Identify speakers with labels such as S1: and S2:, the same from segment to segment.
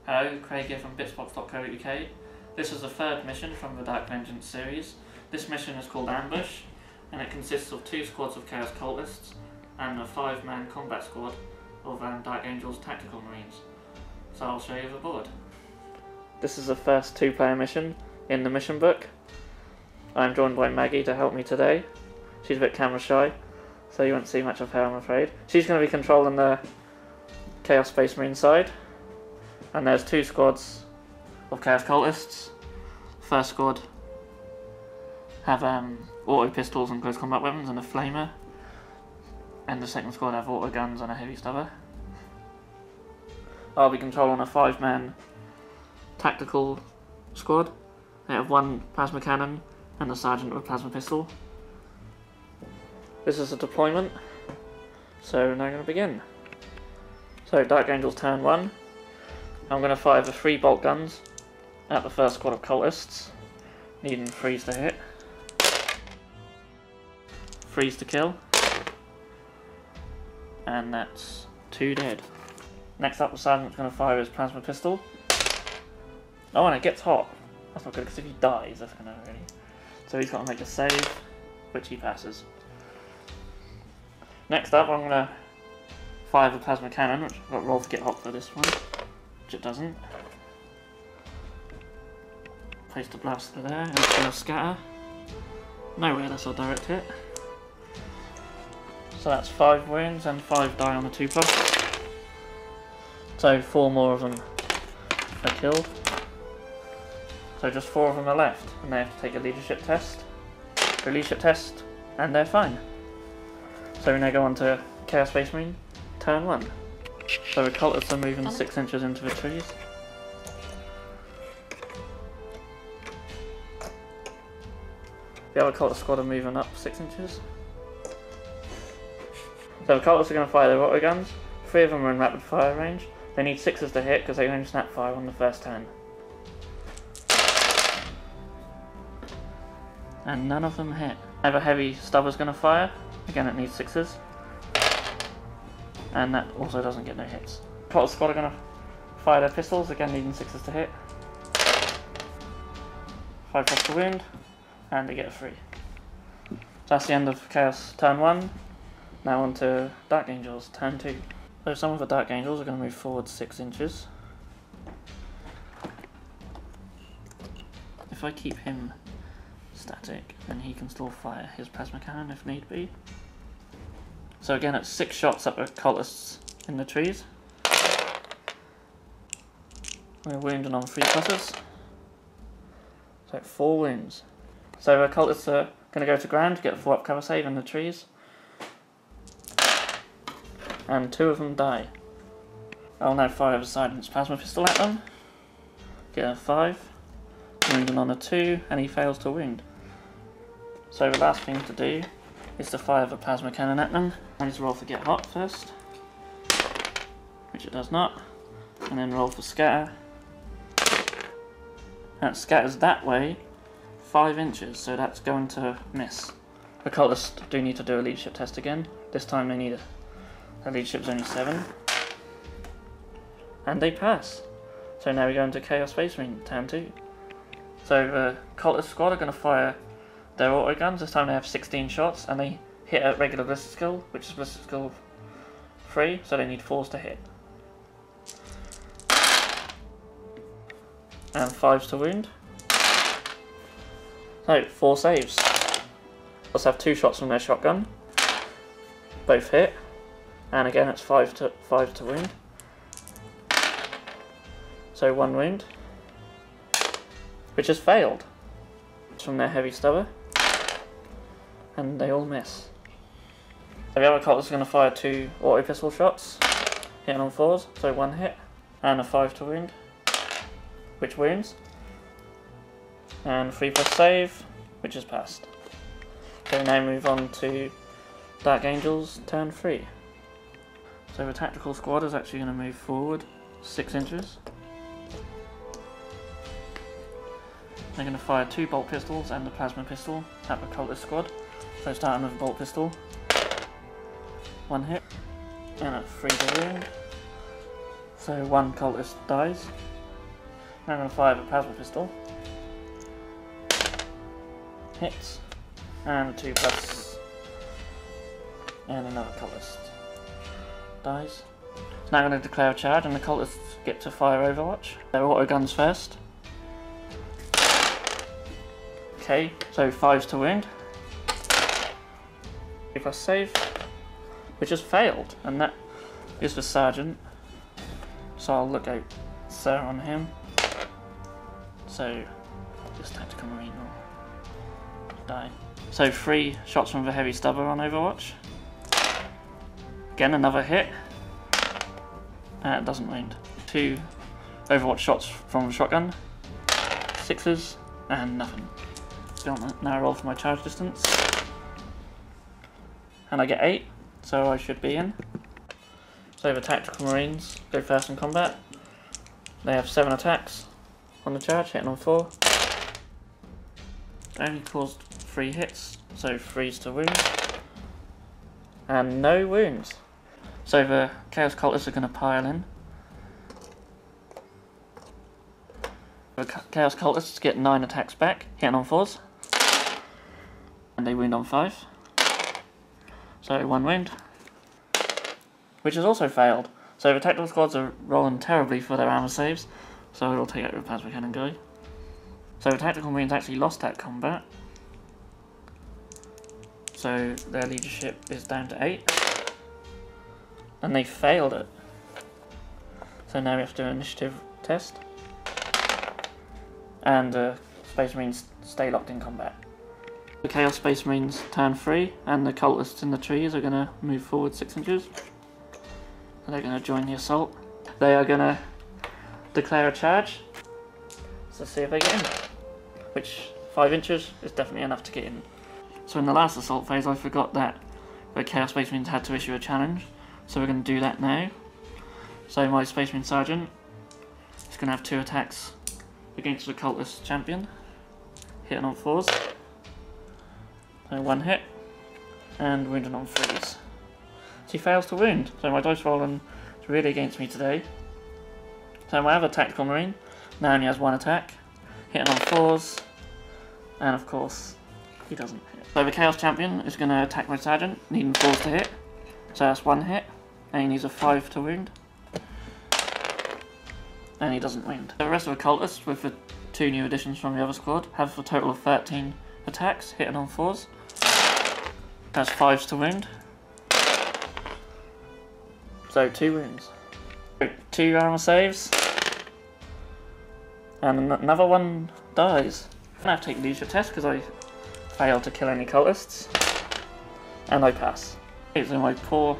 S1: Hello, Craig here from bitsbox.co.uk. This is the third mission from the Dark Vengeace series. This mission is called Ambush, and it consists of 2 squads of Chaos Cultists and a 5-man combat squad of Dark Angel's Tactical Marines. So I'll show you the board. This is the first 2-player mission in the mission book. I'm joined by Maggie to help me today. She's a bit camera shy, so you won't see much of her, I'm afraid. She's going to be controlling the Chaos Space Marine side. And there's 2 squads of Chaos Cultists. First squad have auto pistols and close combat weapons and a flamer. And the second squad have auto guns and a heavy stubber. I'll be controlling a 5-man tactical squad. They have 1 plasma cannon and a sergeant with a plasma pistol. This is a deployment. So now I'm going to begin. So Dark Angel's turn 1. I'm going to fire the 3 bolt guns at the first squad of cultists, needing 3s to hit, 3s to kill, and that's 2 dead. Next up, the sergeant's going to fire his plasma pistol. Oh, and it gets hot. That's not good, because if he dies, that's going to really... So he's got to make a save, which he passes. Next up, I'm going to fire the plasma cannon, which I've got to roll to get hot for this one. It doesn't. Place the blaster there, and it's going to scatter. Nowhere, that's our direct hit. So that's 5 wounds and 5 die on the 2+. So 4 more of them are killed. So just 4 of them are left, and they have to take a leadership test. A leadership test, and they're fine. So we now go on to Chaos Space Marine, turn 1. So the cultists are moving 6 inches into the trees. The other cultist squad are moving up 6 inches. So the cultists are going to fire their auto guns. 3 of them are in rapid fire range. They need 6s to hit because they only snap fire on the first turn. And none of them hit. I have a heavy stubber's going to fire. Again, it needs 6s. And that also doesn't get no hits. Cultist squad are going to fire their pistols, again needing 6s to hit. 5 plus to wound, and they get a 3. So that's the end of Chaos turn 1. Now on to Dark Angels turn 2. So some of the Dark Angels are going to move forward 6 inches. If I keep him static, then he can still fire his plasma cannon if need be. So again, it's 6 shots up at cultists in the trees. We're wounding on 3+. So 4 wounds. So the cultists are going to go to ground to get a 4-up cover save in the trees. And 2 of them die. I'll now fire the sergeant's plasma pistol at them. Get a 5. Wounding on a 2, and he fails to wound. So the last thing to do is to fire the plasma cannon at them. I need to roll for get hot first, which it does not, and then roll for scatter. And it scatters that way 5 inches, so that's going to miss. The cultists do need to do a leadership test again. This time they need a leadership's only 7. And they pass. So now we go into Chaos Space Marine, turn 2. So the cultist squad are going to fire their auto guns. This time they have 16 shots, and they hit at regular ballistic skill, which is ballistic skill 3, so they need 4s to hit. And 5s to wound. So 4 saves. Let's have 2 shots from their shotgun. Both hit. And again it's 5 to wound. So 1 wound. Which has failed. It's from their heavy stubber. And they all miss. So the other cultist is going to fire 2 auto pistol shots, hitting on 4s, so 1 hit, and a 5 to wound, which wounds, and 3+ save, which is passed. So we now move on to Dark Angels turn 3. So the tactical squad is actually going to move forward 6 inches. They're going to fire 2 bolt pistols and a plasma pistol at the cultist squad. So starting with a bolt pistol, 1 hit, and a 3 to wound. So 1 cultist dies. Now I'm going to fire the plasma pistol. Hits. And 2+. And another cultist. Dies. So now I'm going to declare a charge and the cultists get to fire Overwatch. Their auto guns first. Okay, so 5s to wound. 3+ save. Which has failed, and that is the Sergeant. So I'll look out Sir on him. So just Tactical Marine will die. So 3 shots from the Heavy Stubber on Overwatch. Again another hit. It doesn't wound. 2 Overwatch shots from the shotgun. 6s and nothing. Now I roll for my charge distance. And I get 8, so I should be in. So the Tactical Marines go first in combat. They have 7 attacks on the charge, hitting on 4. Only caused 3 hits, so 3s to wound. And no wounds. So the Chaos Cultists are going to pile in. The Chaos Cultists get 9 attacks back, hitting on 4s. And they wound on 5. So 1 wound. Which has also failed. So the tactical squads are rolling terribly for their armor saves. So it'll take out the plasma cannon guy. So the Tactical Marines actually lost that combat. So their leadership is down to 8. And they failed it. So now we have to do an initiative test. And Space Marines stay locked in combat. The Chaos Space Marines turn 3, and the cultists in the trees are going to move forward 6 inches. So they're going to join the assault. They are going to declare a charge. So see if they get in. Which 5 inches is definitely enough to get in. So in the last assault phase I forgot that the Chaos Space Marines had to issue a challenge. So we're going to do that now. So my Space Marine Sergeant is going to have 2 attacks against the Cultist Champion. Hitting on 4s. So 1 hit. And wounding on 3s. So he fails to wound. So my dice rolling is really against me today. So my other Tactical Marine now only has 1 attack. Hitting on 4s. And of course, he doesn't hit. So the Chaos Champion is going to attack my Sergeant, needing 4s to hit. So that's 1 hit. And he needs a 5 to wound. And he doesn't wound. The rest of the Cultists, with the 2 new additions from the other squad, have a total of 13 attacks, hitting on 4s. That's 5s to wound. So 2 wounds. 2 armor saves. And another one dies. I have to take leadership test because I failed to kill any cultists. And I pass. So my poor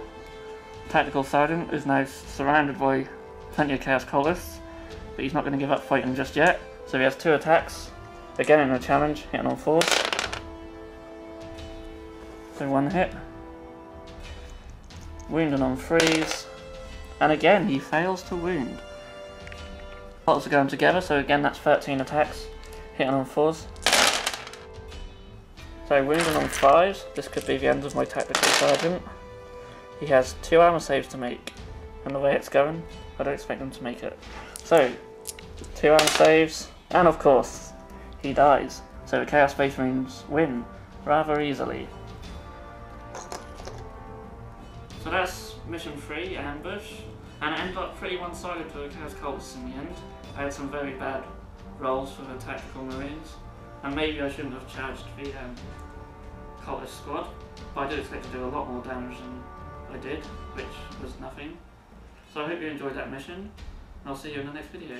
S1: Tactical Sergeant is now surrounded by plenty of Chaos Cultists. But he's not going to give up fighting just yet. So he has 2 attacks. Again in a challenge, hitting on 4s. So 1 hit. Wounding on 3s. And again, he fails to wound. Cultists are going together, so again that's 13 attacks. Hitting on 4s. So wounding on 5s. This could be the end of my Tactical Sergeant. He has 2 armor saves to make. And the way it's going, I don't expect him to make it. So, 2 armor saves. And of course, he dies. So the Chaos Space Marines win rather easily. So that's mission 3, Ambush, and it ended up pretty one-sided for the Chaos Cultists in the end. I had some very bad rolls for the Tactical Marines, and maybe I shouldn't have charged the Cultist squad, but I did expect to do a lot more damage than I did, which was nothing. So I hope you enjoyed that mission, and I'll see you in the next video.